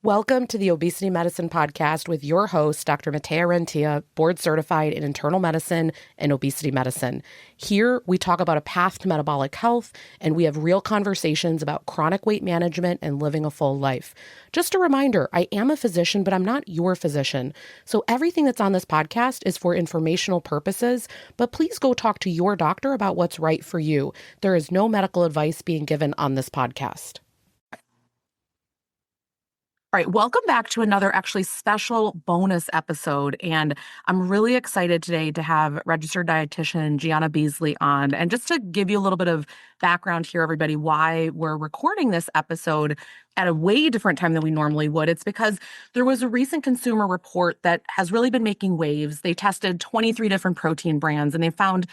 Welcome to the Obesity Medicine Podcast with your host, Dr. Matea Rentia, board certified in internal medicine and obesity medicine. Here, we talk about a path to metabolic health, and we have real conversations about chronic weight management and living a full life. Just a reminder, I am a physician, but I'm not your physician. So everything that's on this podcast is for informational purposes, but please go talk to your doctor about what's right for you. There is no medical advice being given on this podcast. All right, welcome back to another actually special bonus episode. And I'm really excited today to have registered dietitian Gianna Beasley on. And just to give you a little bit of background here, everybody, why we're recording this episode at a way different time than we normally would. It's because there was a recent consumer report that has really been making waves. They tested 23 different protein brands and they found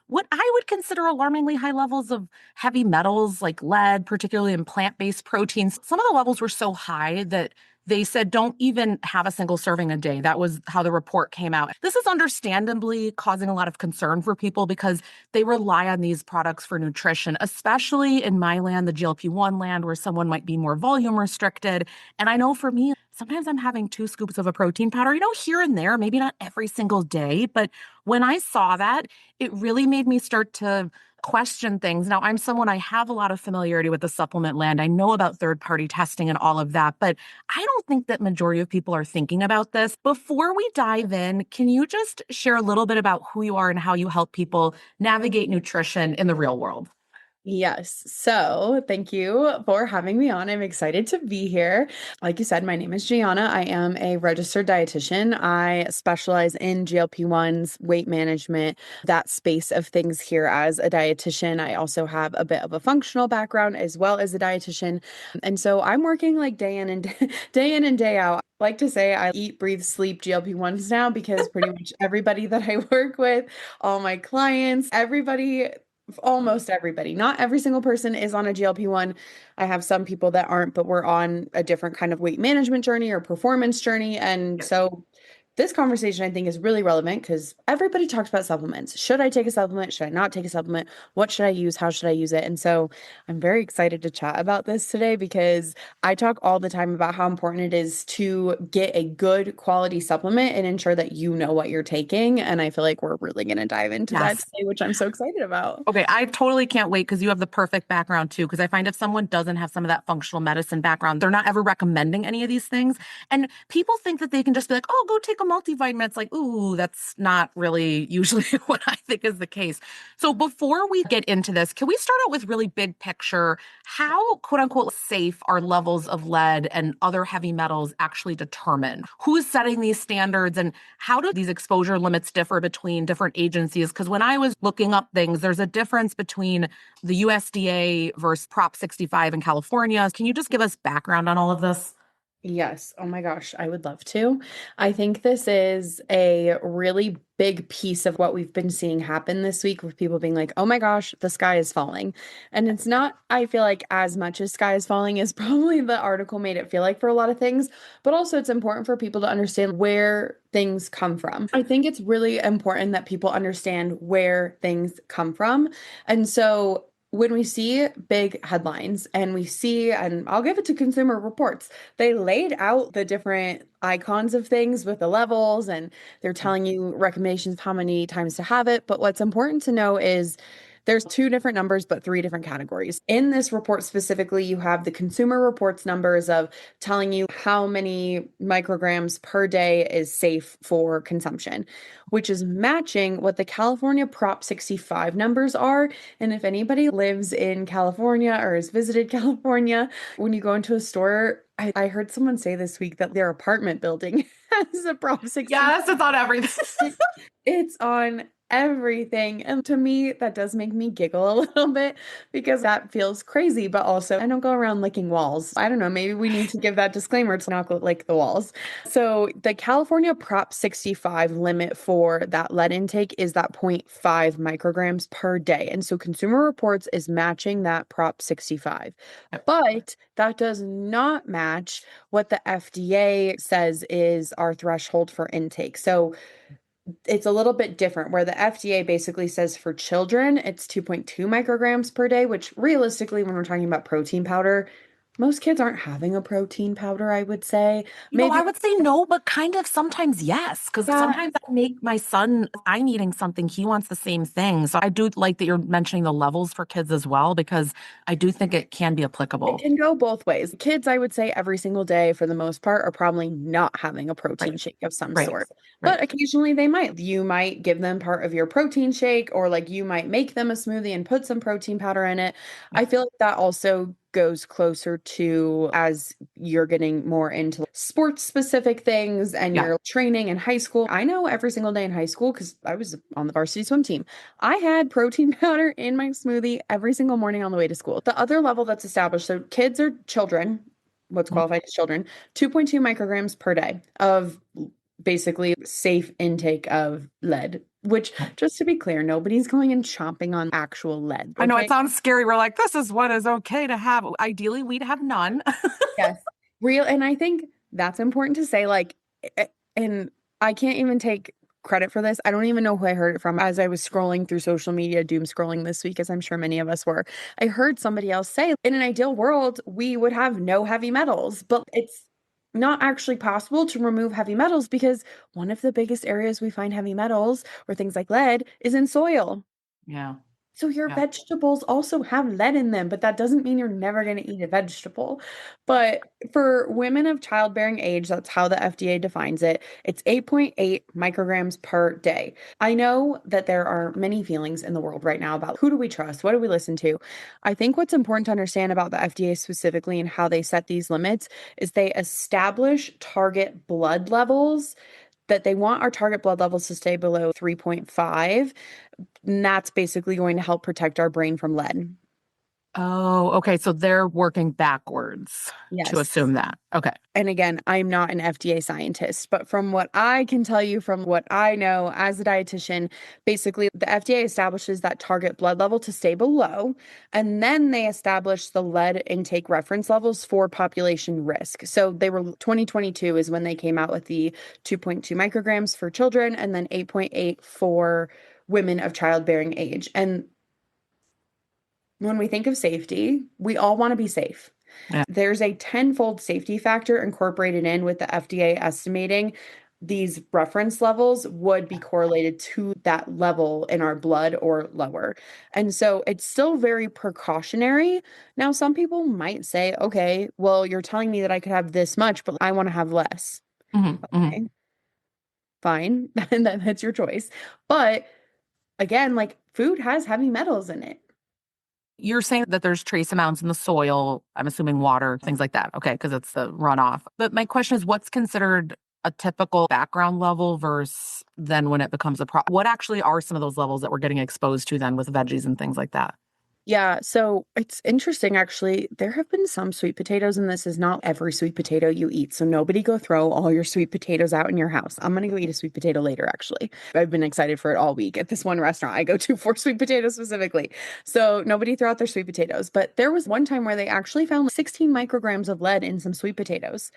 what I would consider alarmingly high levels of heavy metals like lead, particularly in plant-based proteins. Some of the levels were so high that they said don't even have a single serving a day. That was how the report came out. This is understandably causing a lot of concern for people because they rely on these products for nutrition, especially in my land, the GLP-1 land, where someone might be more volume restricted. And I know for me, sometimes I'm having 2 scoops of a protein powder, here and there, maybe not every single day. But when I saw that, it really made me start to question things. Now, I'm someone, I have a lot of familiarity with the supplement land. I know about third-party testing and all of that, but I don't think that majority of people are thinking about this. Before we dive in, can you just share a little bit about who you are and how you help people navigate nutrition in the real world? Yes. So thank you for having me on. I'm excited to be here. Like you said, my name is Gianna. I am a registered dietitian. I specialize in GLP-1s, weight management, that space of things here as a dietitian. I also have a bit of a functional background as well as a dietitian. And so I'm working like day in and day in and day out. I like to say I eat, breathe, sleep GLP-1s now because pretty much everybody that I work with, all my clients, almost everybody. Not every single person is on a GLP-1. I have some people that aren't, but we're on a different kind of weight management journey or performance journey. And so this conversation, I think, is really relevant because everybody talks about supplements. Should I take a supplement? Should I not take a supplement? What should I use? How should I use it? And so I'm very excited to chat about this today because I talk all the time about how important it is to get a good quality supplement and ensure that you know what you're taking. And I feel like we're really going to dive into that Yes. today, which I'm so excited about. Okay, I totally can't wait because you have the perfect background too. Because I find if someone doesn't have some of that functional medicine background, they're not ever recommending any of these things. And people think that they can just be like, oh, go take a multivitamin. It's like, ooh, that's not really usually what I think is the case. So before we get into this, can we start out with really big picture? How, quote unquote, safe are levels of lead and other heavy metals actually determined? Who's setting these standards and how do these exposure limits differ between different agencies? Because when I was looking up things, there's a difference between the USDA versus Prop 65 in California. Can you just give us background on all of this? Yes. Oh my gosh, I would love to. I think this is a really big piece of what we've been seeing happen this week with people being like, oh my gosh, the sky is falling. And it's not, I feel like, as much as sky is falling as probably the article made it feel like for a lot of things, but also it's important for people to understand where things come from. I think it's really important that people understand where things come from. And so when we see big headlines and I'll give it to Consumer Reports, they laid out the different icons of things with the levels and they're telling you recommendations of how many times to have it. But what's important to know is there's 2 different numbers, but 3 different categories. In this report specifically, you have the Consumer Reports numbers of telling you how many micrograms per day is safe for consumption, which is matching what the California Prop 65 numbers are. And if anybody lives in California or has visited California, when you go into a store, I heard someone say this week that their apartment building has a Prop 65. Yes, it's on everything. It's on everything. And to me, that does make me giggle a little bit because that feels crazy, but also I don't go around licking walls. I don't know, maybe we need to give that disclaimer to not go lick the walls. So the California Prop 65 limit for that lead intake is that 0.5 micrograms per day. And so Consumer Reports is matching that Prop 65. But that does not match what the FDA says is our threshold for intake. So it's a little bit different where the FDA basically says for children, it's 2.2 micrograms per day, which realistically, when we're talking about protein powder, Most kids aren't having a protein powder, I would say. I Maybe, would say no, but kind of sometimes yes, because yeah, sometimes I make my son, I'm eating something, he wants the same thing. So I do like that you're mentioning the levels for kids as well, because I do think it can be it applicable. can go both ways. Kids, I would say every single day for the most part are probably not having a Right, protein shake of some right, sort. But right. occasionally they might. You might give them part of your protein shake, or like you might make them a smoothie and put some protein powder in it. Yeah, I feel like that also goes closer to as you're getting more into sports specific things and yeah. you're training in high school. I know every single day in high school because I was on the varsity swim team. I had protein powder in my smoothie every single morning on the way to school. The other level that's established, so kids or children, what's Mhm. qualified as children, 2.2 micrograms per day of basically safe intake of lead, which, just to be clear, nobody's going and chomping on actual lead, I know it okay? sounds scary. We're like, this is what is okay to have. Ideally, we'd have none. Yes. Real, and I think that's important to say, like, and I can't even take credit for this. I don't even know who I heard it from as I was scrolling through social media, doom scrolling this week, as I'm sure many of us were. I heard somebody else say, in an ideal world, we would have no heavy metals, but it's not actually possible to remove heavy metals because one of the biggest areas we find heavy metals or things like lead is in soil. Yeah, So your yeah. vegetables also have lead in them, but that doesn't mean you're never going to eat a vegetable. But for women of childbearing age, that's how the FDA defines it. It's 8.8 micrograms per day. I know that there are many feelings in the world right now about who do we trust? What do we listen to? I think what's important to understand about the FDA specifically and how they set these limits is they establish target blood levels that they want our target blood levels to stay below 3.5, and that's basically going to help protect our brain from lead. Oh, okay. So they're working backwards to Yes. assume that. Okay. And again, I'm not an FDA scientist, but from what I can tell you, from what I know as a dietitian, basically the FDA establishes that target blood level to stay below, and then they establish the lead intake reference levels for population risk. So they were 2022 is when they came out with the 2.2 micrograms for children and then 8.8 for women of childbearing age. And when we think of safety, we all want to be safe. Yeah. There's a tenfold safety factor incorporated in with the FDA estimating these reference levels would be correlated to that level in our blood or lower. And so it's still very precautionary. Now, some people might say, okay, well, you're telling me that I could have this much, but I want to have less. Hmm. Okay, fine. And that's your choice. But again, like food has heavy metals in it. You're saying that there's trace amounts in the soil, I'm assuming water, things like that. Okay, because it's the runoff. But my question is, what's considered a typical background level versus then when it becomes a problem? What actually are some of those levels that we're getting exposed to then with veggies and things like that? Yeah, so it's interesting actually. There have been some sweet potatoes, and this is not every sweet potato you eat. So nobody go throw all your sweet potatoes out in your house. I'm gonna go eat a sweet potato later, actually. I've been excited for it all week at this one restaurant I go to for sweet potatoes specifically. So nobody throw out their sweet potatoes. But there was one time where they actually found 16 micrograms of lead in some sweet potatoes.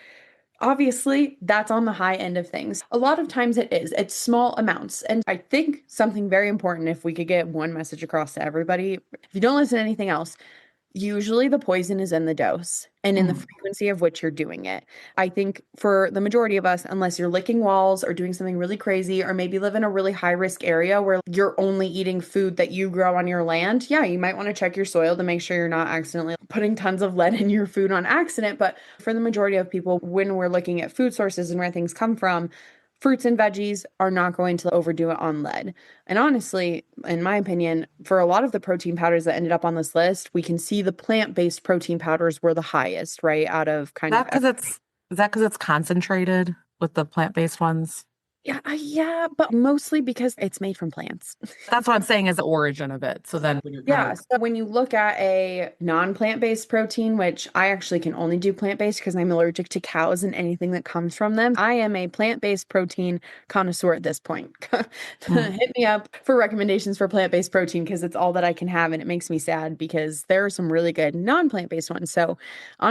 Obviously, that's on the high end of things. A lot of times it is. It's small amounts. And I think something very important, if we could get one message across to everybody, if you don't listen to anything else, usually the poison is in the dose and in the Mhm. frequency of which you're doing it. I think for the majority of us, unless you're licking walls or doing something really crazy, or maybe live in a really high risk area where you're only eating food that you grow on your land, yeah, you might want to check your soil to make sure you're not accidentally putting tons of lead in your food on accident. But for the majority of people, when we're looking at food sources and where things come from, fruits and veggies are not going to overdo it on lead. And honestly, in my opinion, for a lot of the protein powders that ended up on this list, we can see the plant-based protein powders were the highest, right? Out of kind of Is that because it's concentrated with the plant-based ones? yeah, yeah, but mostly because it's made from plants. That's what I'm saying is the origin of it. So then when you're kind Yeah, of so when you look at a non-plant-based protein, which I actually can only do plant-based because I'm allergic to cows and anything that comes from them, I am a plant-based protein connoisseur at this point. mm, Hit me up for recommendations for plant-based protein because it's all that I can have, and it makes me sad because there are some really good non-plant-based ones. So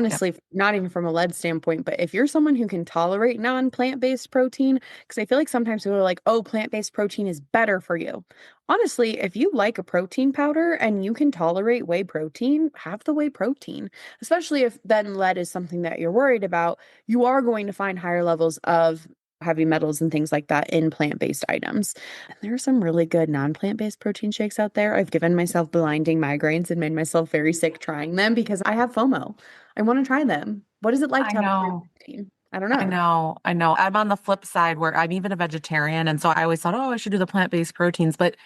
yeah. honestly, not even from a lead standpoint, but if you're someone who can tolerate non-plant-based protein, because I feel like like sometimes people are like, oh, plant-based protein is better for you. Honestly, if you like a protein powder and you can tolerate whey protein, have the whey protein. Especially if then lead is something that you're worried about, you are going to find higher levels of heavy metals and things like that in plant-based items. And there are some really good non-plant-based protein shakes out there. I've given myself blinding migraines and made myself very sick trying them because I have FOMO. I want to try them. What is it like I to have plant know. protein? I don't I know. know, I know. I'm on the flip side where I'm even a vegetarian. And so I always thought, oh, I should do the plant-based proteins, but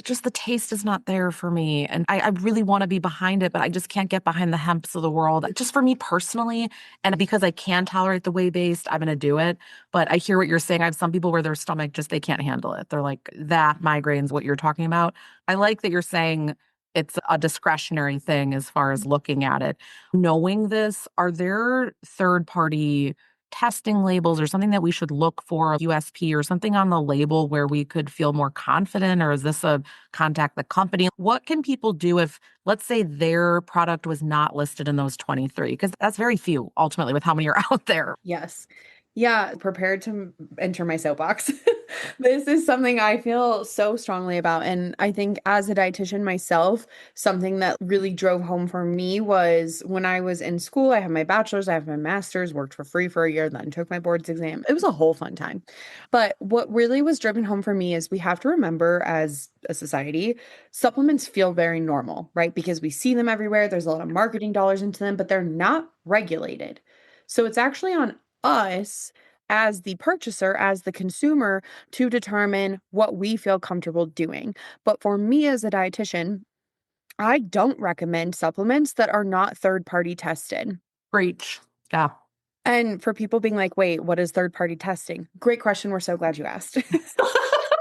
just the taste is not there for me. And I really want to be behind it, but I just can't get behind the hemps of the world. Just for me personally, and because I can tolerate the whey-based, I'm going to do it. But I hear what you're saying. I have some people where their stomach just, they can't handle it. They're like, that migraine's what you're talking about. I like that you're saying it's a discretionary thing as far as looking at it. Knowing this, are there third-party testing labels or something that we should look for, USP or something on the label where we could feel more confident? Or is this a contact the company? What can people do if, let's say, their product was not listed in those 23? Because that's very few ultimately with how many are out there. Yes. Yeah, prepared to enter my soapbox. This is something I feel so strongly about. And I think as a dietitian myself, something that really drove home for me was when I was in school, I have my bachelor's, I have my master's, worked for free for a year, then took my boards exam. It was a whole fun time. But what really was driven home for me is we have to remember as a society, supplements feel very normal, right? Because we see them everywhere. There's a lot of marketing dollars into them, but they're not regulated. So it's actually on us as the purchaser, as the consumer, to determine what we feel comfortable doing. But for me as a dietitian, I don't recommend supplements that are not third party tested. Preach. Yeah. And for people being like, wait, what is third party testing? Great question. We're so glad you asked.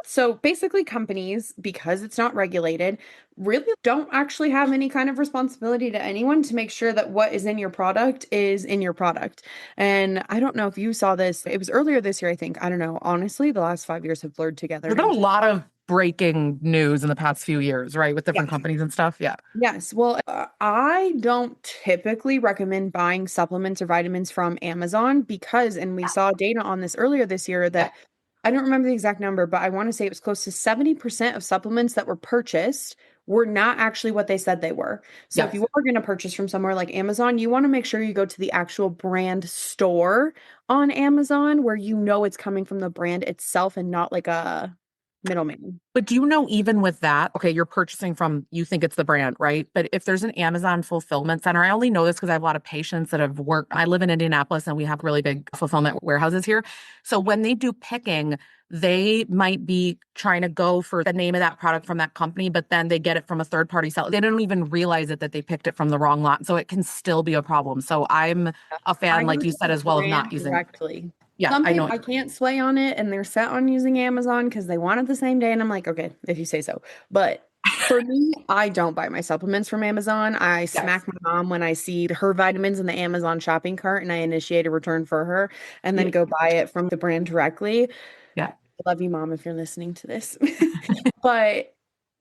So basically, companies, because it's not regulated, really don't actually have any kind of responsibility to anyone to make sure that what is in your product is in your product. And I don't know if you saw this, it was earlier this year, I think. I don't know. Honestly, the last 5 years have blurred together. There's been a lot of breaking news in the past few years, right? With different Yes. companies and stuff. Yeah. Yes. Well, I don't typically recommend buying supplements or vitamins from Amazon because, and we saw data on this earlier this year that I don't remember the exact number, but I want to say it was close to 70% of supplements that were purchased were not actually what they said they were. So if Yes. you are going to purchase from somewhere like Amazon, you want to make sure you go to the actual brand store on Amazon where you know it's coming from the brand itself and not like a middleman. But do you know, even with that, okay, you're purchasing from, you think it's the brand, right? But if there's an Amazon fulfillment center, I only know this because I have a lot of patients that have worked. I live in Indianapolis and we have really big fulfillment warehouses here. So when they do picking, they might be trying to go for the name of that product from that company, but then they get it from a third party seller. They don't even realize it that they picked it from the wrong lot. So it can still be a problem. So I'm a fan, I like you use said, the as well, of brand not using. directly. Yeah, Some I know. people I can't sway on it and they're set on using Amazon because they want it the same day. And I'm like, okay, if you say so. But for me, I don't buy my supplements from Amazon. I Yes. smack my mom when I see her vitamins in the Amazon shopping cart and I initiate a return for her and then Yeah. go buy it from the brand directly. Yeah. I love you, mom, if you're listening to this. But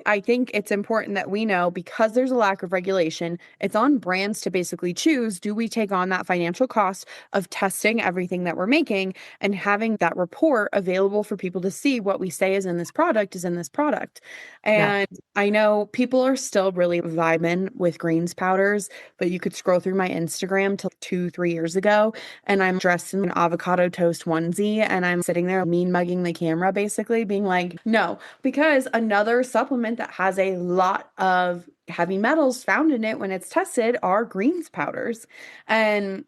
I think it's important that we know because there's a lack of regulation, it's on brands to basically choose, do we take on that financial cost of testing everything that we're making and having that report available for people to see what we say is in this product is in this product. Yeah. And I know people are still really vibing with greens powders, but you could scroll through my Instagram till 2, 3 years ago, and I'm dressed in an avocado toast onesie and I'm sitting there mean mugging the camera, basically being like, no, because another supplement that has a lot of heavy metals found in it when it's tested are greens powders. And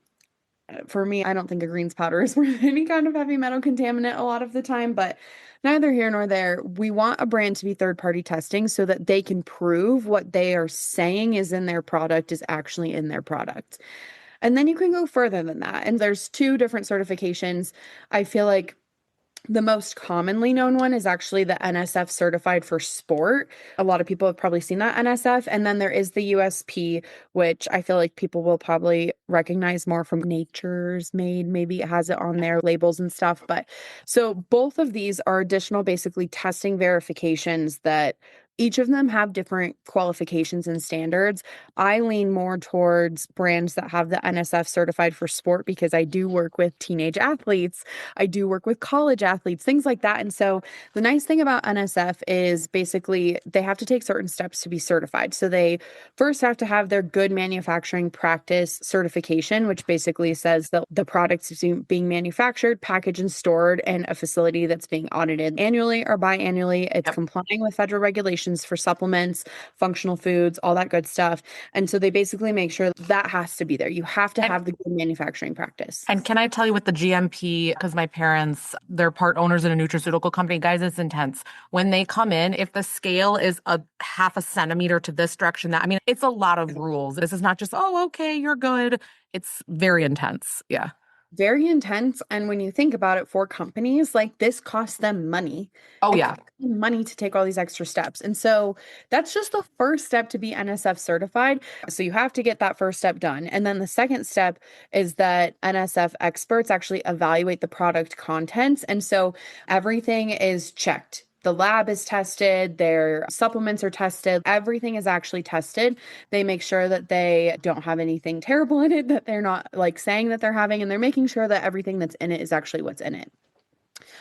for me, I don't think a greens powder is worth any kind of heavy metal contaminant a lot of the time, but neither here nor there. We want a brand to be third party testing so that they can prove what they are saying is in their product is actually in their product. And then you can go further than that. And there's two different certifications. I feel like the most commonly known one is actually the NSF certified for sport. A lot of people have probably seen that NSF. And then there is the USP, which I feel like people will probably recognize more from Nature's Made. Maybe it has it on their labels and stuff. But so both of these are additional, basically testing verifications that Each of them have different qualifications and standards. I lean more towards brands that have the NSF certified for sport because I do work with teenage athletes. I do work with college athletes, things like that. And so the nice thing about NSF is basically they have to take certain steps to be certified. So they first have to have their good manufacturing practice certification, which basically says that the product is being manufactured, packaged, and stored in a facility that's being audited annually or biannually. It's Yep. complying with federal regulations for supplements, functional foods, all that good stuff. And so they basically make sure that has to be there. You have to And have the good manufacturing practice. and can I tell you with the GMP, because my parents, they're part owners in a nutraceutical company, guys, it's intense. When they come in, if the scale is a half a centimeter to this direction, that I mean, it's a lot of rules. This is not just, oh, okay, you're good. It's very intense. Yeah. Very intense. And when you think about it for companies, like this costs them money. Oh, It yeah. costs them money to take all these extra steps. And so that's just the first step to be NSF certified. So you have to get that first step done. And then the second step is that NSF experts actually evaluate the product contents. And so everything is checked. The lab is tested, their supplements are tested, everything is actually tested. They make sure that they don't have anything terrible in it that they're not like saying that they're having, and they're making sure that everything that's in it is actually what's in it.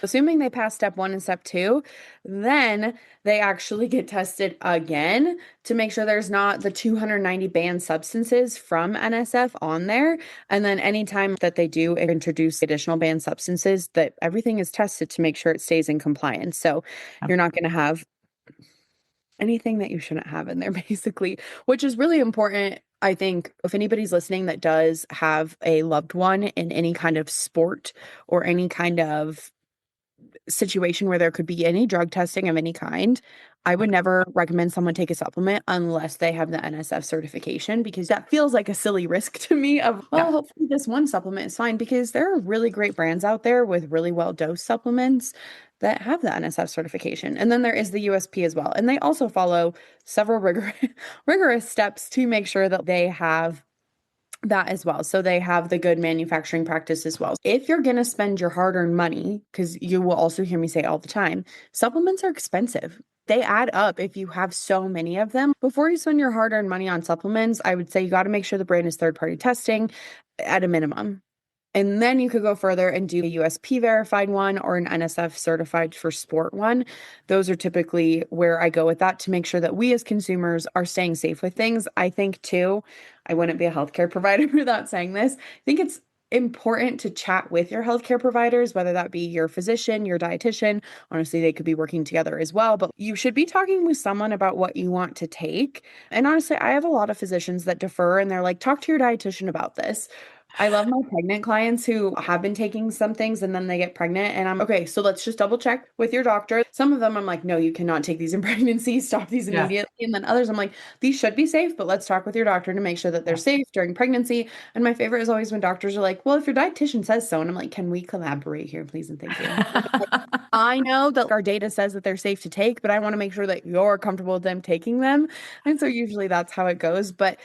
Assuming they pass step one and step two, then they actually get tested again to make sure there's not the 290 banned substances from NSF on there. And then anytime that they do introduce additional banned substances, that everything is tested to make sure it stays in compliance. So you're not going to have anything that you shouldn't have in there, basically, which is really important. I think if anybody's listening that does have a loved one in any kind of sport or any kind of situation where there could be any drug testing of any kind, I would never recommend someone take a supplement unless they have the NSF certification because that feels like a silly risk to me of, well, Yeah. hopefully this one supplement is fine because there are really great brands out there with really well dosed supplements that have the NSF certification. And then there is the USP as well. And they also follow several rigorous steps to make sure that they have that as well. So they have the good manufacturing practice as well. If you're going to spend your hard earned money, because you will also hear me say all the time, supplements are expensive. They add up if you have so many of them. Before you spend your hard earned money on supplements, I would say you got to make sure the brand is third party testing at a minimum. And then you could go further and do a USP verified one or an NSF certified for sport one. Those are typically where I go with that to make sure that we as consumers are staying safe with things. I think too, I wouldn't be a healthcare provider without saying this. I think it's important to chat with your healthcare providers, whether that be your physician, your dietitian. Honestly, they could be working together as well, but you should be talking with someone about what you want to take. And honestly, I have a lot of physicians that defer and they're like, talk to your dietitian about this. I love my pregnant clients who have been taking some things and then they get pregnant. And I'm okay, so let's just double check with your doctor. Some of them I'm like, no, you cannot take these in pregnancy. Stop these Yeah. immediately. And then others I'm like, these should be safe, but let's talk with your doctor to make sure that they're safe during pregnancy. And my favorite is always when doctors are like, well, if your dietitian says so. And I'm like, can we collaborate here, please? And thank you. I know that our data says that they're safe to take, but I want to make sure that you're comfortable with them taking them. And so usually that's how it goes. But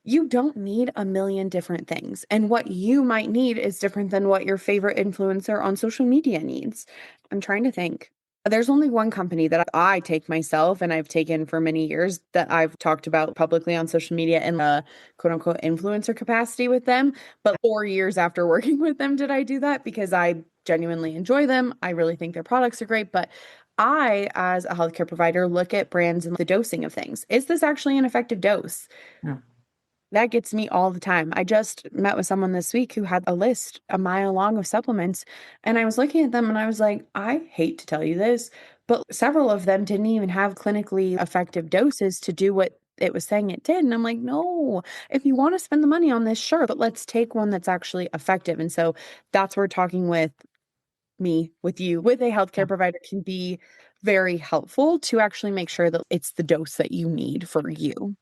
you don't need a million different things. And what you might need is different than what your favorite influencer on social media needs. I'm trying to think. There's only one company that I take myself and I've taken for many years that I've talked about publicly on social media in a quote unquote influencer capacity with them. But 4 years after working with them, did I do that because I genuinely enjoy them. I really think their products are great. But I, as a healthcare provider, look at brands and the dosing of things. Is this actually an effective dose? Yeah. That gets me all the time. I just met with someone this week who had a list a mile long of supplements. And I was looking at them and I was like, I hate to tell you this, but several of them didn't even have clinically effective doses to do what it was saying it did. And I'm like, no, if you want to spend the money on this, sure, but let's take one that's actually effective. And so that's where talking with me, with you, with a Yeah. healthcare provider can be very helpful to actually make sure that it's the dose that you need for you.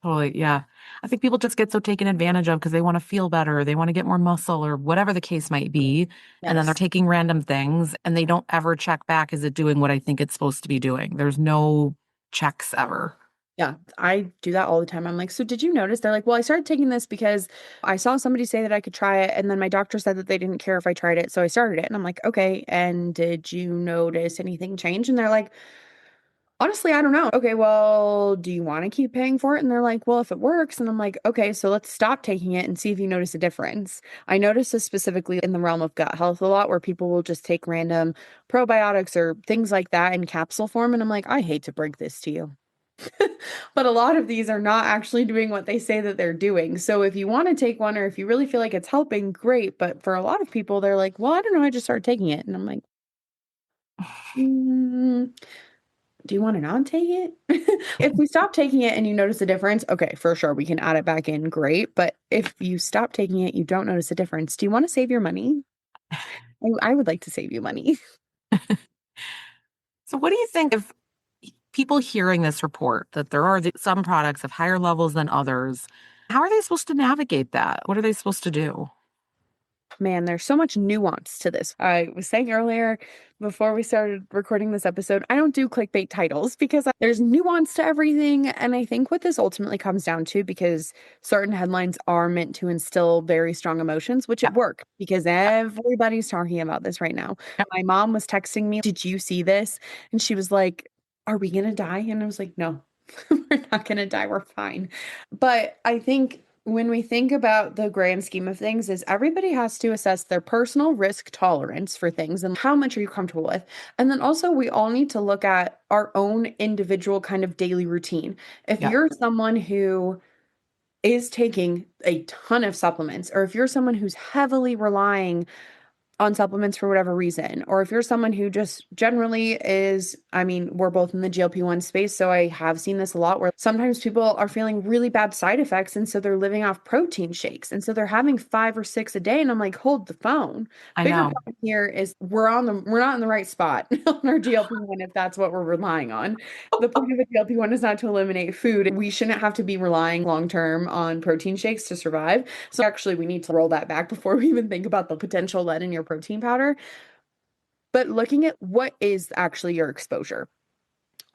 Totally. Yeah. I think people just get so taken advantage of because they want to feel better. They want to get more muscle or whatever the case might be. And then they're Yes. taking random things and they don't ever check back. Is it doing what I think it's supposed to be doing? There's no checks ever. Yeah, I do that all the time. I'm like, so did you notice? They're like, well, I started taking this because I saw somebody say that I could try it. And then my doctor said that they didn't care if I tried it. So I started it. And I'm like, okay. And did you notice anything change? And they're like, Honestly, I don't know. Okay, well, do you want to keep paying for it? And they're like, well, if it works. And I'm like, okay, so let's stop taking it and see if you notice a difference. I notice this specifically in the realm of gut health a lot, where people will just take random probiotics or things like that in capsule form. And I'm like, I hate to break this to you. But a lot of these are not actually doing what they say that they're doing. So if you want to take one or if you really feel like it's helping, great. But for a lot of people, they're like, well, I don't know, I just started taking it. And I'm like, mm, do you want to not take it? If we stop taking it and you notice a difference, okay, for sure, we can add it back in, great. But if you stop taking it, you don't notice a difference, do you want to save your money? I would like to save you money. So, what do you think if people hearing this report that there are some products of higher levels than others? How are they supposed to navigate that? What are they supposed to do? Man, there's so much nuance to this. I was saying earlier before we started recording this episode, I don't do clickbait titles because there's nuance to everything. And I think what this ultimately comes down to, because certain headlines are meant to instill very strong emotions, which Yeah, it worked because everybody's talking about this right now. yeah, My mom was texting me, did you see this? And she was like, are we going to die? And I was like, no, we're not going to die. We're fine. But I think when we think about the grand scheme of things is everybody has to assess their personal risk tolerance for things and how much are you comfortable with. And then also we all need to look at our own individual kind of daily routine. If yeah. you're someone who is taking a ton of supplements, or if you're someone who's heavily relying on supplements for whatever reason, or if you're someone who just generally is, I mean, we're both in the GLP-1 space, so I have seen this a lot where sometimes people are feeling really bad side effects, and so they're living off protein shakes, and so they're having 5 or 6 a day, and I'm like, hold the phone. I Bigger know. problem here is we're not in the right spot on our GLP-1 if that's what we're relying on. The point of a GLP-1 is not to eliminate food. We shouldn't have to be relying long term on protein shakes to survive. So actually, we need to roll that back before we even think about the potential lead in your protein powder. But looking at what is actually your exposure.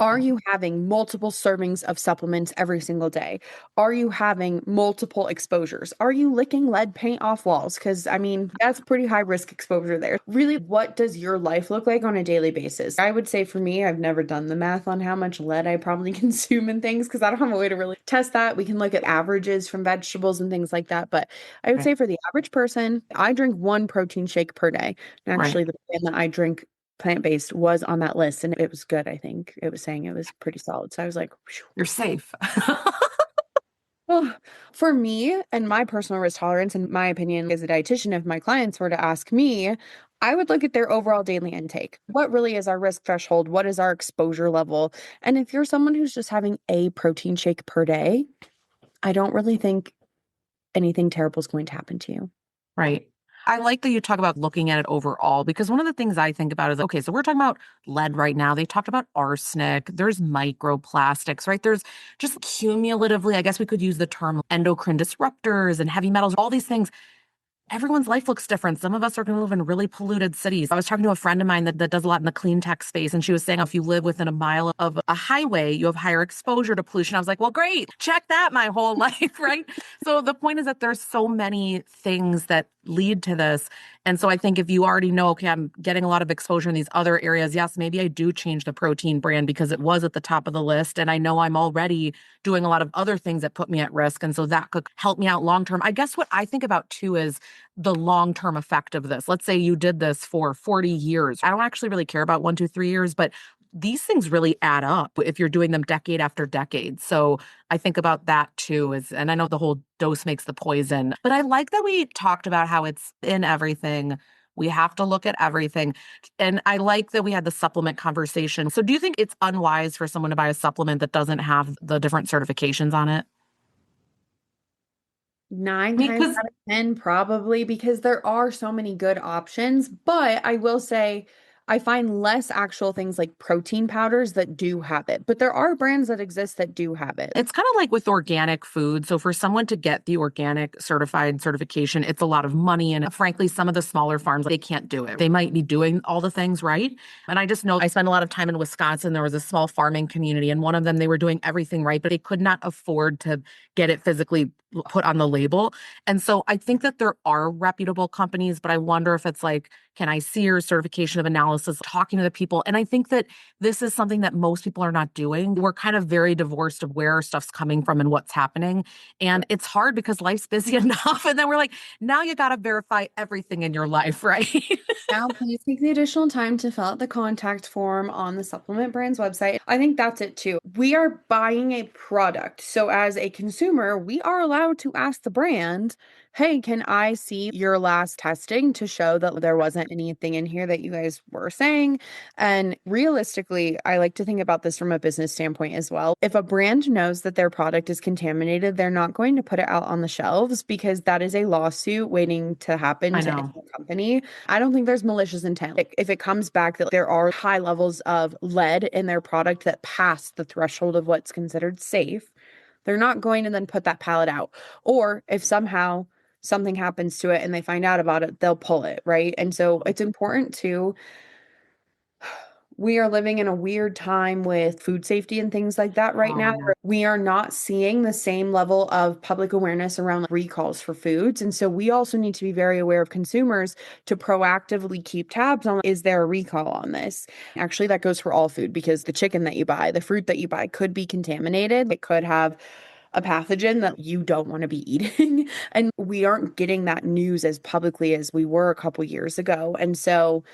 Are you having multiple servings of supplements every single day? Are you having multiple exposures? Are you licking lead paint off walls? Because, I mean, that's pretty high risk exposure there. Really, what does your life look like on a daily basis? I would say for me, I've never done the math on how much lead I probably consume in things because I don't have a way to really test that. We can look at averages from vegetables and things like that. But I would Right. say for the average person, I drink one protein shake per day. And Right. actually, the brand that I drink plant-based was on that list and it was good. I think it was saying it was pretty solid. So I was like, phew. You're safe. Well, for me and my personal risk tolerance, and my opinion as a dietitian, if my clients were to ask me, I would look at their overall daily intake. What really is our risk threshold? What is our exposure level? And if you're someone who's just having a protein shake per day, I don't really think anything terrible is going to happen to you. Right. I like that you talk about looking at it overall because one of the things I think about is okay, so we're talking about lead right now. They talked about arsenic, there's microplastics, right? There's just cumulatively, I guess we could use the term endocrine disruptors and heavy metals, all these things. Everyone's life looks different. Some of us are going to live in really polluted cities. I was talking to a friend of mine that does a lot in the clean tech space, and she was saying if you live within a mile of a highway, you have higher exposure to pollution. I was like, well, great. Check that my whole life, right? So the point is that there's so many things that lead to this. And so I think if you already know, okay, I'm getting a lot of exposure in these other areas, yes, maybe I do change the protein brand because it was at the top of the list. And I know I'm already doing a lot of other things that put me at risk. And so that could help me out long term. I guess what I think about too is the long term effect of this. Let's say you did this for 40 years. I don't actually really care about 1, 2, 3 years, but these things really add up if you're doing them decade after decade. So I think about that too is, and I know the whole dose makes the poison, but I like that we talked about how it's in everything. We have to look at everything. And I like that we had the supplement conversation. So do you think it's unwise for someone to buy a supplement that doesn't have the different certifications on it? Nine I mean, times because out of 10, probably because there are so many good options. But I will say, I find less actual things like protein powders that do have it. But there are brands that exist that do have it. it's kind of like with organic food. So for someone to get the organic certified certification, it's a lot of money. And frankly, some of the smaller farms, they can't do it. They might be doing all the things right. And I just know I spent a lot of time in Wisconsin. There was a small farming community, and one of them, they were doing everything right, but they could not afford to get it physically put on the label. And so I think that there are reputable companies, but I wonder if it's like, can I see your certification of analysis, talking to the people? And I think that this is something that most people are not doing. We're kind of very divorced of where stuff's coming from and what's happening. And it's hard because life's busy enough. And then we're like, now you got to verify everything in your life, right? Now, please take the additional time to fill out the contact form on the supplement brand's website. I think that's it too. We are buying a product. So, as a consumer, we are allowed to ask the brand, hey, can I see your last testing to show that there wasn't anything in here that you guys were saying? And realistically, I like to think about this from a business standpoint as well. If a brand knows that their product is contaminated, they're not going to put it out on the shelves because that is a lawsuit waiting to happen I to any know. company. I don't think there's malicious intent. Like, if it comes back that there are high levels of lead in their product that pass the threshold of what's considered safe, they're not going to then put that pallet out. Or if somehow something happens to it and they find out about it, they'll pull it, right? And so it's important to we are living in a weird time with food safety and things like that right Oh, now, I know. where we are not seeing the same level of public awareness around recalls for foods. And so we also need to be very aware of consumers to proactively keep tabs on, is there a recall on this? Actually, that goes for all food because the chicken that you buy, the fruit that you buy could be contaminated. It could have a pathogen that you don't want to be eating. And we aren't getting that news as publicly as we were a couple years ago. And so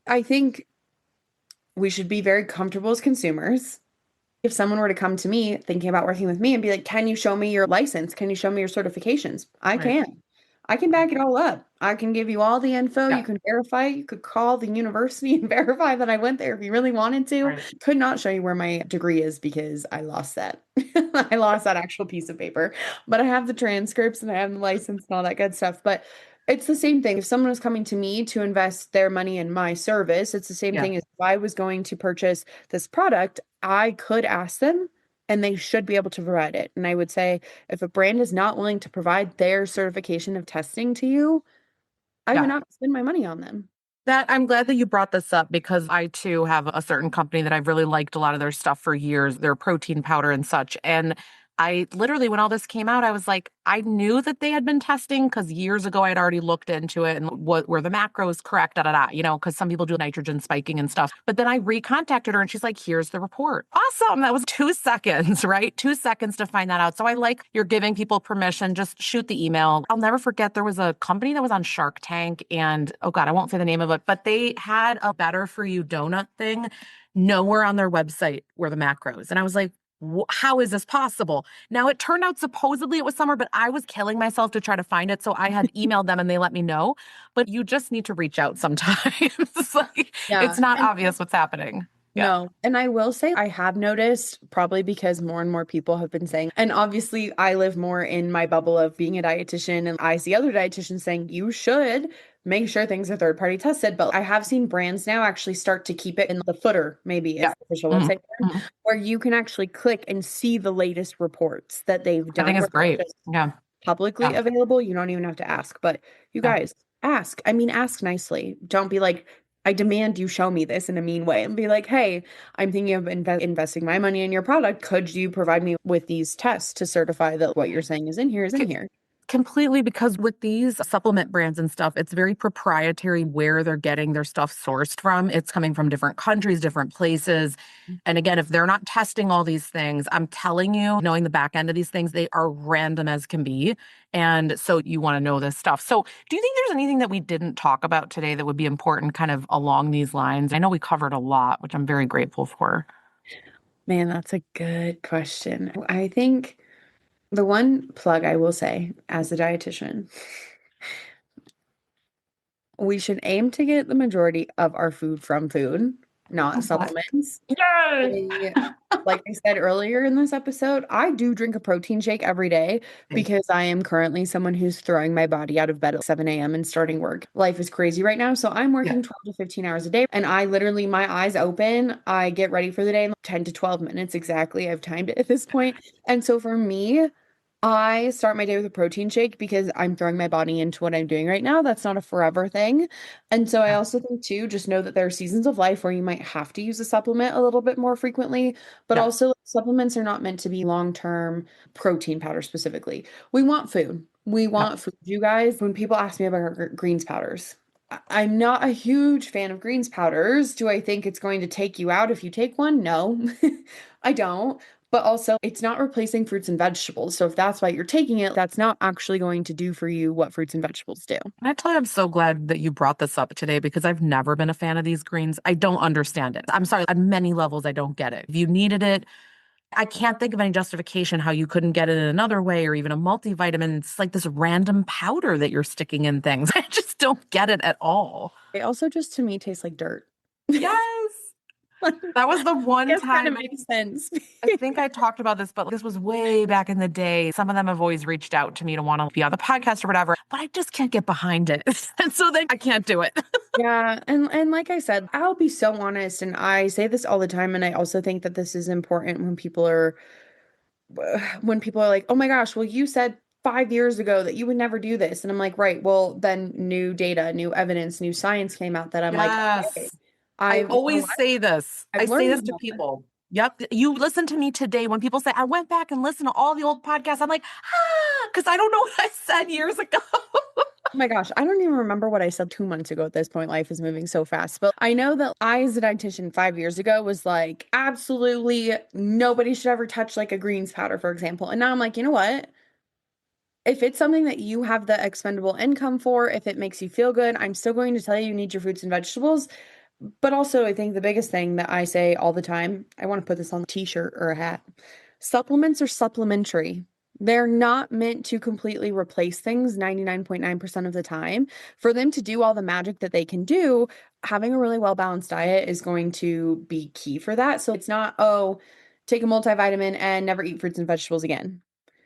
I think we should be very comfortable as consumers. If someone were to come to me thinking about working with me and be like, can you show me your license? Can you show me your certifications? I Right. can. I can back it all up. I can give you all the info. You Yeah. can verify. You could call the university and verify that I went there if you really wanted to. Right. Could not show you where my degree is because I lost that. I lost that actual piece of paper. But I have the transcripts and I have the license and all that good stuff. But it's the same thing. If someone was coming to me to invest their money in my service, it's the same Yeah. thing as if I was going to purchase this product, I could ask them and they should be able to provide it. And I would say if a brand is not willing to provide their certification of testing to you, I would Yeah. not spend my money on them. That I'm glad that you brought this up because I too have a certain company that I've really liked a lot of their stuff for years, their protein powder and such. And I literally, when all this came out, I was like, I knew that they had been testing because years ago I had already looked into it and what were the macros correct, because some people do nitrogen spiking and stuff. But then I recontacted her and she's like, here's the report. Awesome. That was 2 seconds, right? 2 seconds to find that out. So I like you're giving people permission, just shoot the email. I'll never forget there was a company that was on Shark Tank and oh God, I won't say the name of it, but they had a better for you donut thing. Nowhere on their website were the macros. And I was like, how is this possible? Now, it turned out supposedly it was summer, but I was killing myself to try to find it. So I had emailed them and they let me know. But you just need to reach out sometimes. It's like, it's Yeah. not And obvious what's happening. Yeah. no. And I will say, I have noticed probably because more and more people have been saying, and obviously I live more in my bubble of being a dietitian, and I see other dietitians saying you should make sure things are third party tested. But I have seen brands now actually start to keep it in the footer, maybe is Yeah. the official Mhm. website, Mhm. where you can actually click and see the latest reports that they've I think done, it's where it's great. just Yeah. publicly Yeah. available. You don't even have to ask. But you Yeah. guys ask. I mean, ask nicely. Don't be like, I demand you show me this in a mean way and be like, hey, I'm thinking of investing my money in your product. Could you provide me with these tests to certify that what you're saying is in here is in here? Completely, because with these supplement brands and stuff, it's very proprietary where they're getting their stuff sourced from. It's coming from different countries, different places. And again, if they're not testing all these things, I'm telling you, knowing the back end of these things, they are random as can be. And so you want to know this stuff. So, do you think there's anything that we didn't talk about today that would be important kind of along these lines? I know we covered a lot, which I'm very grateful for. Man, that's a good question. I think the one plug I will say as a dietitian, we should aim to get the majority of our food from food, not What? supplements. Yay! I- Like I said earlier in this episode, I do drink a protein shake every day because I am currently someone who's throwing my body out of bed at 7 a.m. and starting work. Life is crazy right now. So I'm Yeah. working 12 to 15 hours a day. And I literally, my eyes open, I get ready for the day in 10 to 12 minutes exactly. I've timed it at this point. And so for me, I start my day with a protein shake because I'm throwing my body into what I'm doing right now. That's not a forever thing. And so I Yeah. also think too, just know that there are seasons of life where you might have to use a supplement a little bit more frequently, but Yeah. also supplements are not meant to be long-term protein powder specifically. We want food. We Yeah. want food, you guys. When people ask me about our greens powders, I'm not a huge fan of greens powders. Do I think it's going to take you out if you take one? No, I don't. But also, it's not replacing fruits and vegetables. So if that's why you're taking it, that's not actually going to do for you what fruits and vegetables do. And I tell you, I'm so glad that you brought this up today because I've never been a fan of these greens. I don't understand it. I'm sorry, on many levels, I don't get it. If you needed it, I can't think of any justification how you couldn't get it in another way or even a multivitamin. It's like this random powder that you're sticking in things. I just don't get it at all. It also just to me tastes like dirt. Yes. Like, That was the I one guess kind of time makes sense. I think I talked about this, but this was way back in the day. Some of them have always reached out to me to want to be on the podcast or whatever, but I just can't get behind it. And so then I can't do it. Yeah, and like I said, I'll be so honest, and I say this all the time, and I also think that this is important when people are like, "Oh my gosh, well you said 5 years ago that you would never do this." And I'm like, "Right, well then new data, new evidence, new science came out that I'm like, okay, Yes. I I've you know always what? say this. I've I say learned this to more." people. Yep. You listen to me today when people say, I went back and listened to all the old podcasts. I'm like, because I don't know what I said years ago. Oh my gosh, I don't even remember what I said 2 months ago at this point. Life is moving so fast. But I know that I, as a dietitian 5 years ago, was like, absolutely nobody should ever touch like a greens powder, for example. And now I'm like, you know what? If it's something that you have the expendable income for, if it makes you feel good, I'm still going to tell you you need your fruits and vegetables. But also, I think the biggest thing that I say all the time, I want to put this on a t-shirt or a hat. Supplements are supplementary. They're not meant to completely replace things 99.9% of the time. For them to do all the magic that they can do, having a really well-balanced diet is going to be key for that. So it's not, oh, take a multivitamin and never eat fruits and vegetables again.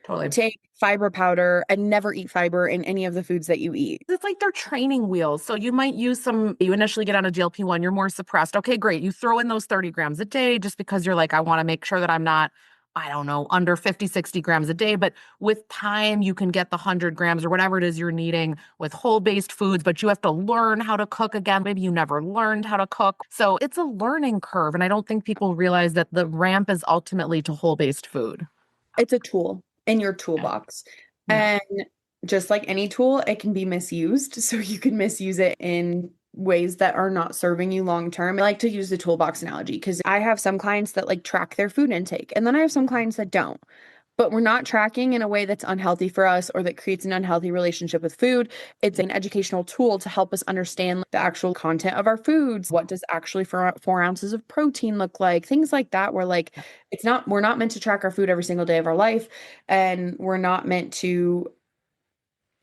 Totally. Take fiber powder and never eat fiber in any of the foods that you eat. It's like they're training wheels. So you might use you initially get on a GLP-1, you're more suppressed. Okay, great. You throw in those 30 grams a day just because you're like, I want to make sure that I'm not, I don't know, under 50, 60 grams a day. But with time, you can get the 100 grams or whatever it is you're needing with whole-based foods, but you have to learn how to cook again. Maybe you never learned how to cook. So it's a learning curve. And I don't think people realize that the ramp is ultimately to whole-based food. It's a tool in your Yeah. toolbox. Yeah. And just like any tool, it can be misused. So you can misuse it in ways that are not serving you long term. I like to use the toolbox analogy because I have some clients that like track their food intake, and then I have some clients that don't. But we're not tracking in a way that's unhealthy for us or that creates an unhealthy relationship with food. It's an educational tool to help us understand the actual content of our foods. What does actually 4 ounces of protein look like? Things like that, where like we're not meant to track our food every single day of our life. And we're not meant to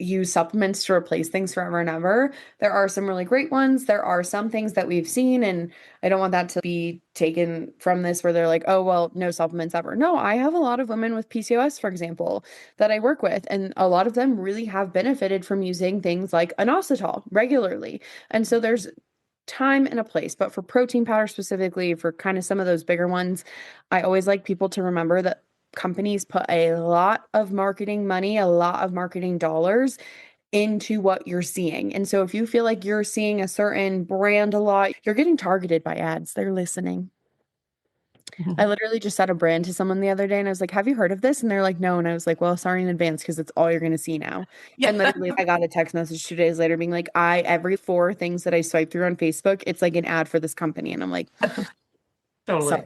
use supplements to replace things forever and ever. There are some really great ones. There are some things that we've seen, and I don't want that to be taken from this where they're like, oh, well, no supplements ever. No, I have a lot of women with PCOS, for example, that I work with, and a lot of them really have benefited from using things like inositol regularly. And so there's time and a place. But for protein powder specifically, for kind of some of those bigger ones, I always like people to remember that companies put a lot of marketing money, a lot of marketing dollars into what you're seeing. And so if you feel like you're seeing a certain brand a lot, you're getting targeted by ads. They're listening. I literally just said a brand to someone the other day and I was like, have you heard of this? And they're like, no. And I was like, well, sorry in advance because it's all you're going to see now. Yeah. And literally, I got a text message 2 days later being like, every four things that I swipe through on Facebook, it's like an ad for this company. And I'm like, Totally. sorry,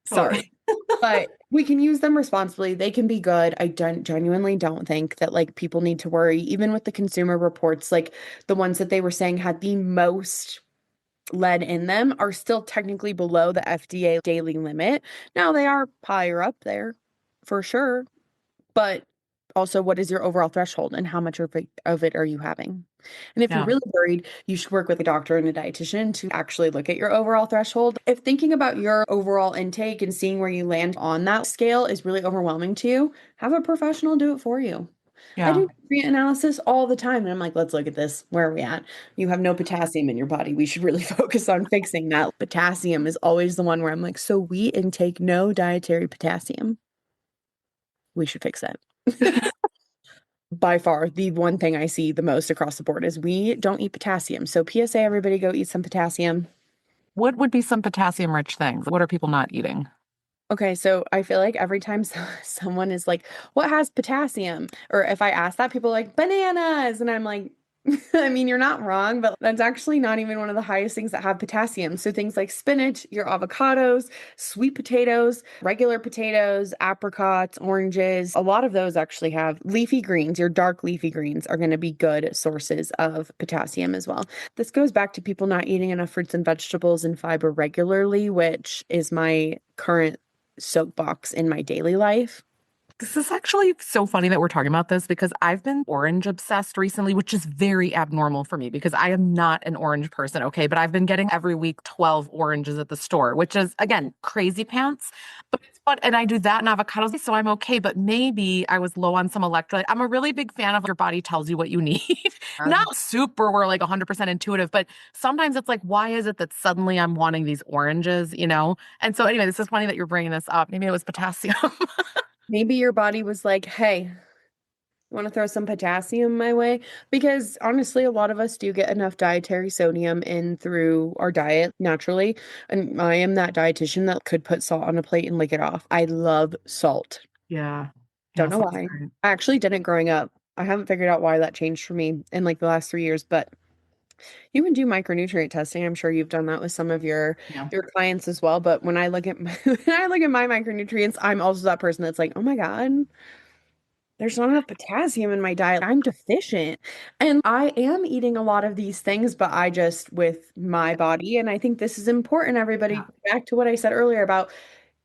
sorry. Totally. But we can use them responsibly. They can be good. I don't genuinely don't think that like people need to worry, even with the consumer reports, like the ones that they were saying had the most lead in them are still technically below the FDA daily limit. Now they are higher up there for sure, but also what is your overall threshold and how much of it are you having? And if you're Yeah. really worried, you should work with a doctor and a dietitian to actually look at your overall threshold. If thinking about your overall intake and seeing where you land on that scale is really overwhelming to you, have a professional do it for you. I Yeah. do nutrient analysis all the time, and I'm like, let's look at this. Where are we at? You have no potassium in your body. We should really focus on fixing that. Potassium is always the one where I'm like, so we intake no dietary potassium. We should fix that. By far, the one thing I see the most across the board is we don't eat potassium. So PSA, everybody go eat some potassium. What would be some potassium rich things? What are people not eating? Okay, so I feel like every time someone is like, "What has potassium?" Or if I ask that, people are like bananas, and I'm like, I mean, you're not wrong, but that's actually not even one of the highest things that have potassium. So things like spinach, your avocados, sweet potatoes, regular potatoes, apricots, oranges, a lot of those actually have leafy greens. Your dark leafy greens are going to be good sources of potassium as well. This goes back to people not eating enough fruits and vegetables and fiber regularly, which is my current soapbox in my daily life. This is actually so funny that we're talking about this because I've been orange obsessed recently, which is very abnormal for me because I am not an orange person, okay? But I've been getting every week 12 oranges at the store, which is, again, crazy pants. But it's fun. And I do that and avocados, so I'm okay. But maybe I was low on some electrolyte. I'm a really big fan of your body tells you what you need. Not super, we're like 100% intuitive, but sometimes it's like, why is it that suddenly I'm wanting these oranges, you know? And so, anyway, this is funny that you're bringing this up. Maybe it was potassium. Maybe your body was like, hey, want to throw some potassium my way? Because honestly, a lot of us do get enough dietary sodium in through our diet naturally. And I am that dietitian that could put salt on a plate and lick it off. I love salt. Yeah. Don't Yeah, know sounds why. great. I actually didn't growing up. I haven't figured out why that changed for me in like the last 3 years, but you can do micronutrient testing. I'm sure you've done that with some of Yeah. your clients as well. But when I look at when I look at my micronutrients, I'm also that person that's like, oh my God, there's not enough potassium in my diet. I'm deficient. And I am eating a lot of these things, but I just with my body. And I think this is important, Yeah. everybody. Back to what I said earlier about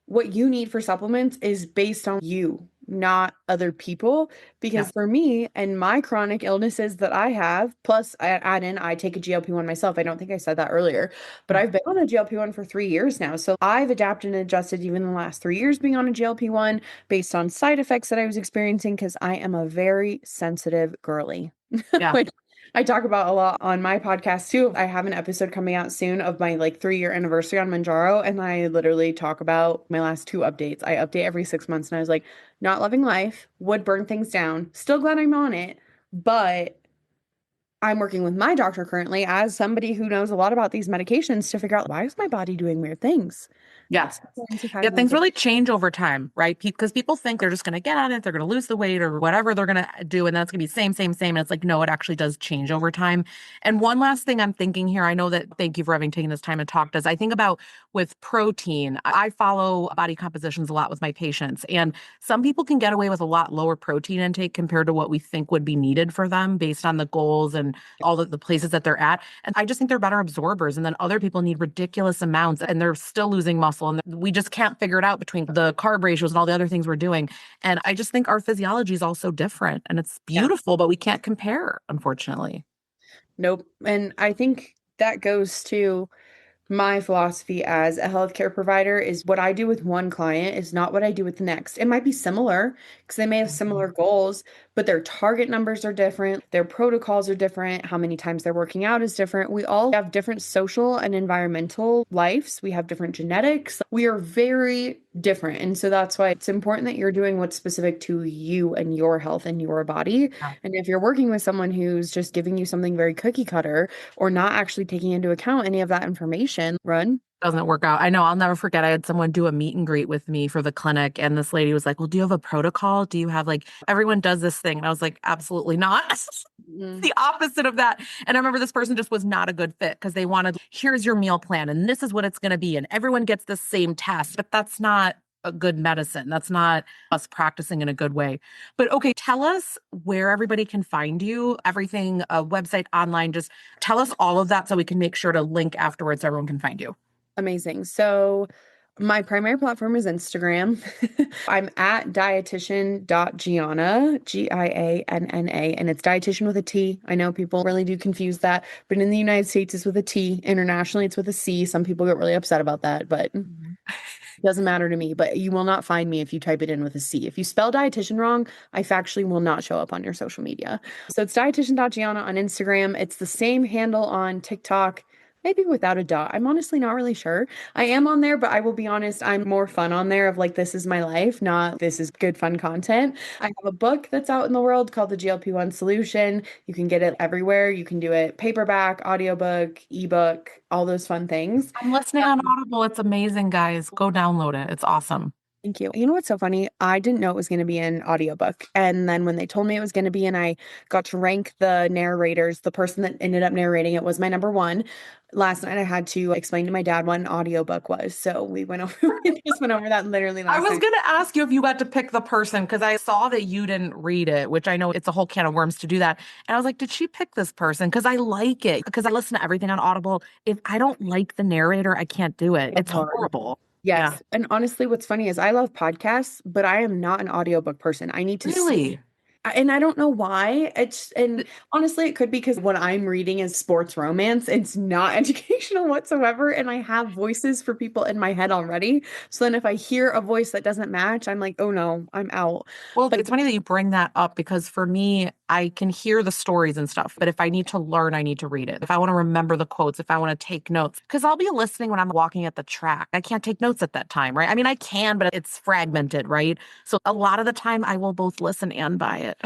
what you need for supplements is based on you, not other people. Yeah. Because for me and my chronic illnesses that I have, plus I add in, I take a GLP-1 myself. I don't think I said that earlier, but Yeah. I've been on a GLP-1 for 3 years now. So I've adapted and adjusted even the last 3 years being on a GLP-1 based on side effects that I was experiencing because I am a very sensitive girly. Yeah. Which I talk about a lot on my podcast too. I have an episode coming out soon of my like 3 year anniversary on Manjaro, and I literally talk about my last two updates. I update every 6 months, and I was like, not loving life, would burn things down. Still glad I'm on it, but I'm working with my doctor currently as somebody who knows a lot about these medications to figure out why is my body doing weird things. Yeah. Signs of Yeah, having things really change over time, right? Because people think they're just going to get on it, they're going to lose the weight or whatever they're going to do, and that's going to be same, same, same. And it's like, no, it actually does change over time. And one last thing I'm thinking here, I know that thank you for having taken this time to talk to us. I think about with protein, I follow body compositions a lot with my patients, and some people can get away with a lot lower protein intake compared to what we think would be needed for them based on the goals and all the places that they're at. And I just think they're better absorbers. And then other people need ridiculous amounts and they're still losing muscle. And we just can't figure it out between the carb ratios and all the other things we're doing. And I just think our physiology is also different and it's yeah. beautiful, but we can't compare, unfortunately. Nope. And I think that goes to my philosophy as a healthcare provider is what I do with one client is not what I do with the next. It might be similar because they may have Mhm. similar goals, but their target numbers are different, their protocols are different, how many times they're working out is different. We all have different social and environmental lives. We have different genetics. We are very different. And so that's why it's important that you're doing what's specific to you and your health and your body. Yeah. And if you're working with someone who's just giving you something very cookie cutter, or not actually taking into account any of that information, run. Doesn't work out. I know I'll never forget. I had someone do a meet and greet with me for the clinic, and this lady was like, well, do you have a protocol? Do you have like everyone does this thing? And I was like, absolutely not. Mm, The opposite of that. And I remember this person just was not a good fit because they wanted, here's your meal plan and this is what it's going to be. And everyone gets the same test, but that's not a good medicine. That's not us practicing in a good way. But okay, tell us where everybody can find you, everything, a website, online, just tell us all of that so we can make sure to link afterwards so everyone can find you. amazing. So my primary platform is Instagram. I'm at dietitian.gianna, Gianna, and it's dietitian with a T. I know people really do confuse that, but in the United States it's with a T. Internationally it's with a C. Some people get really upset about that, but it Mhm. doesn't matter to me. But you will not find me if you type it in with a C. If you spell dietitian wrong, I factually will not show up on your social media. So it's dietitian.gianna on Instagram. It's the same handle on TikTok. Maybe without a dot. I'm honestly not really sure. I am on there, but I will be honest, I'm more fun on there of like, this is my life, not this is good, fun content. I have a book that's out in the world called The GLP-1 Solution. You can get it everywhere. You can do it paperback, audiobook, ebook, all those fun things. I'm listening on Audible. It's amazing, guys. Go download it. It's awesome. Thank you. You know what's so funny? I didn't know it was going to be an audiobook. And then when they told me it was going to be, and I got to rank the narrators, the person that ended up narrating it was my number one. Last night I had to explain to my dad what an audiobook was. So we went over, we just went over that literally I last was night. going to ask you if you got to pick the person because I saw that you didn't read it, which I know it's a whole can of worms to do that. And I was like, did she pick this person? Because I like it, because I listen to everything on Audible. If I don't like the narrator, I can't do it. So It's hard. horrible. Yeah. Yes. And honestly, what's funny is I love podcasts, but I am not an audiobook person. I need to see. Really? And I don't know why. And honestly, it could be because what I'm reading is sports romance. It's not educational whatsoever. And I have voices for people in my head already. So then if I hear a voice that doesn't match, I'm like, oh no, I'm out. Well, But it's funny that you bring that up because for me, I can hear the stories and stuff, but if I need to learn, I need to read it. If I want to remember the quotes, if I want to take notes, because I'll be listening when I'm walking at the track. I can't take notes at that time, right? I mean, I can, but it's fragmented, right? So a lot of the time I will both listen and buy it.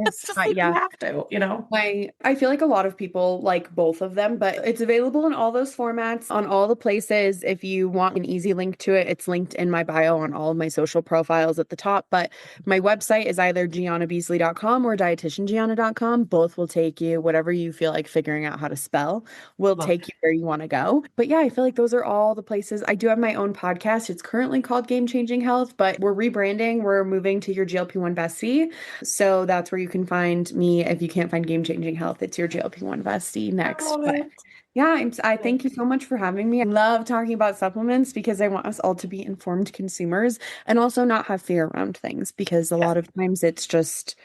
It's yes, just like you yeah. have to, you know? I feel like a lot of people like both of them, but it's available in all those formats on all the places. If you want an easy link to it, it's linked in my bio on all of my social profiles at the top. But my website is either giannabeasley.com or dietitiangianna.com. Both will take you, whatever you feel like figuring out how to spell, will Love take you where you want to go. But yeah, I feel like those are all the places. I do have my own podcast. It's currently called Game Changing Health, but we're rebranding. We're moving to your GLP-1 bestie. So that's where you can find me if you can't find Game Changing Health. It's your GLP-1 bestie I next. love But it. yeah, I thank you so much for having me. I love talking about supplements because I want us all to be informed consumers and also not have fear around things because a Yeah. lot of times it's just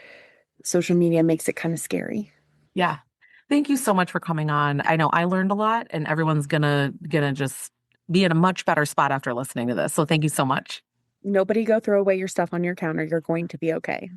social media makes it kind of scary. Yeah. Thank you so much for coming on. I know I learned a lot and everyone's gonna just be in a much better spot after listening to this. So thank you so much. Nobody go throw away your stuff on your counter. You're going to be okay.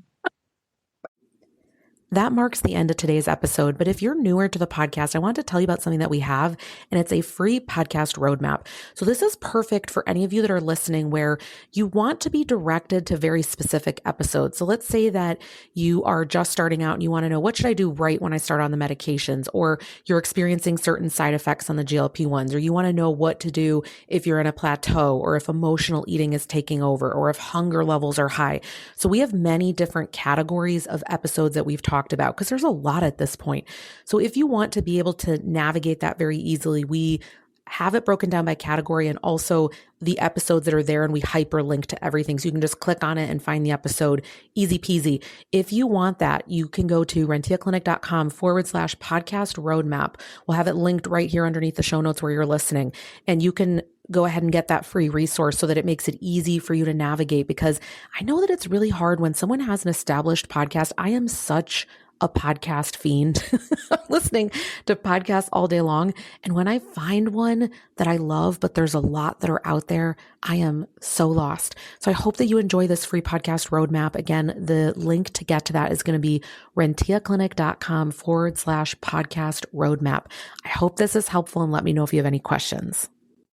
That marks the end of today's episode. But if you're newer to the podcast, I want to tell you about something that we have, and it's a free podcast roadmap. So this is perfect for any of you that are listening where you want to be directed to very specific episodes. So let's say that you are just starting out and you want to know, what should I do right when I start on the medications? Or you're experiencing certain side effects on the GLP-1s, or you want to know what to do if you're in a plateau, or if emotional eating is taking over, or if hunger levels are high. So we have many different categories of episodes that we've talked about because there's a lot at this point. So if you want to be able to navigate that very easily, we have it broken down by category and also the episodes that are there, and we hyperlink to everything. So you can just click on it and find the episode, easy peasy. If you want that, you can go to rentiaclinic.com/podcast roadmap. We'll have it linked right here underneath the show notes where you're listening. And you can go ahead and get that free resource so that it makes it easy for you to navigate, because I know that it's really hard when someone has an established podcast. I am such a podcast fiend. I'm listening to podcasts all day long. And when I find one that I love, but there's a lot that are out there, I am so lost. So I hope that you enjoy this free podcast roadmap. Again, the link to get to that is going to be rentiaclinic.com/podcast roadmap. I hope this is helpful, and let me know if you have any questions.